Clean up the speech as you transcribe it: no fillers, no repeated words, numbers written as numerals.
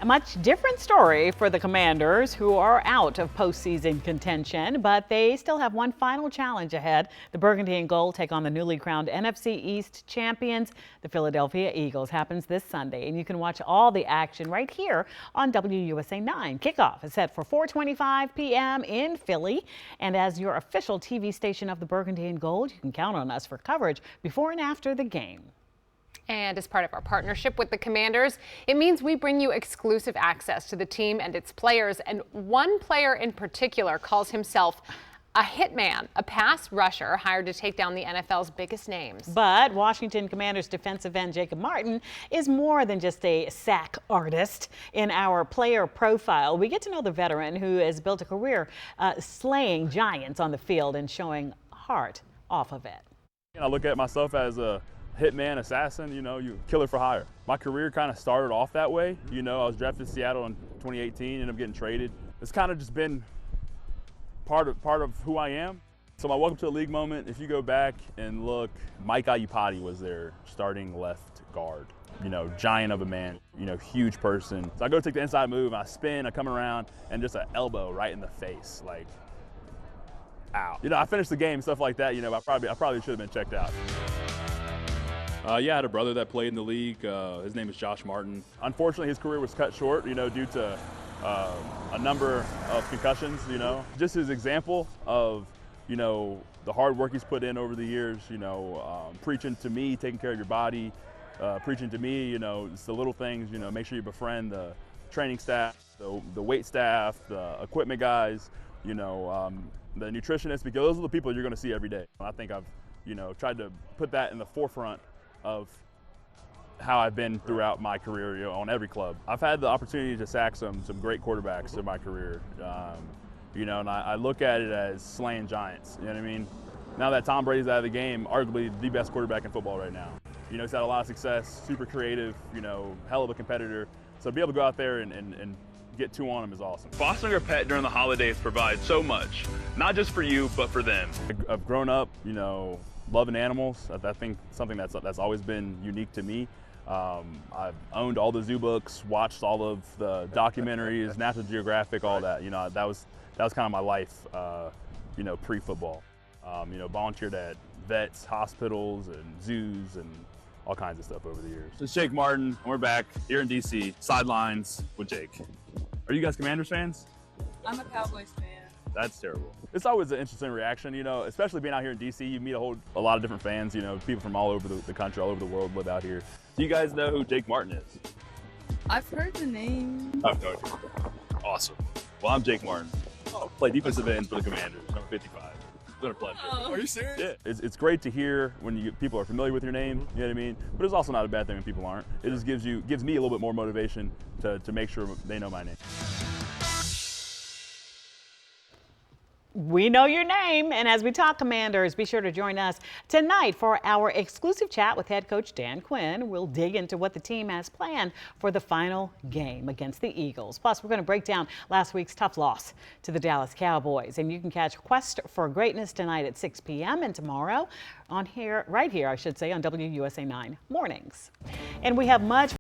A much different story for the Commanders, who are out of postseason contention, but they still have one final challenge ahead. The Burgundy and Gold take on the newly crowned NFC East champions, the Philadelphia Eagles. Happens this Sunday, and you can watch all the action right here on WUSA 9. Kickoff is set for 4:25 p.m. in Philly, and as your official TV station of the Burgundy and Gold, you can count on us for coverage before and after the game. And as part of our partnership with the Commanders, it means we bring you exclusive access to the team and its players. And one player in particular calls himself a hitman, a pass rusher hired to take down the NFL's biggest names. But Washington Commanders defensive end Jacob Martin is more than just a sack artist. In our player profile, we get to know the veteran who has built a career slaying giants on the field and showing heart off of it. I look at myself as a hitman, assassin, you killer for hire. My career kind of started off that way. I was drafted to Seattle in 2018, ended up getting traded. It's kind of just been part of who I am. So my welcome to the league moment, if you go back and look, Mike Iupati was their starting left guard. Giant of a man, huge person. So I go take the inside move, I spin, I come around, and just an elbow right in the face, like, ow. I finished the game, stuff like that, I probably should have been checked out. Yeah, I had a brother that played in the league. His name is Josh Martin. Unfortunately, his career was cut short, due to a number of concussions, Just his example of, the hard work he's put in over the years, preaching to me, taking care of your body, preaching to me, it's the little things, make sure you befriend the training staff, the weight staff, the equipment guys, the nutritionists, because those are the people you're going to see every day. I think I've, tried to put that in the forefront of how I've been throughout my career, on every club. I've had the opportunity to sack some great quarterbacks in my career, and I look at it as slaying giants, you know what I mean? Now that Tom Brady's out of the game, arguably the best quarterback in football right now. He's had a lot of success, super creative, hell of a competitor. So to be able to go out there and get two on him is awesome. Fostering a pet during the holidays provides so much, not just for you, but for them. I've grown up, loving animals. I think something that's always been unique to me. I've owned all the zoo books, watched all of the documentaries, National Geographic, all that. That was kind of my life, pre-football. Volunteered at vets, hospitals, and zoos, and all kinds of stuff over the years. It's Jake Martin, and we're back here in DC, sidelines with Jake. Are you guys Commanders fans? I'm a Cowboys fan. That's terrible. It's always an interesting reaction, especially being out here in DC. You meet a lot of different fans, people from all over the country, all over the world live out here. Do you guys know who Jake Martin is? I've heard the name. I've no idea. Awesome. Well, I'm Jake Martin. Play defensive end for the Commanders, number 55. It's been a pleasure. Oh. Are you serious? Yeah, it's great to hear when people are familiar with your name, you know what I mean? But it's also not a bad thing when people aren't. It just gives me a little bit more motivation to make sure they know my name. We know your name, and as we talk Commanders, be sure to join us tonight for our exclusive chat with head coach Dan Quinn. We'll dig into what the team has planned for the final game against the Eagles. Plus, we're going to break down last week's tough loss to the Dallas Cowboys, and you can catch Quest for Greatness tonight at 6 p.m. and tomorrow right here, on WUSA 9 mornings. And we have much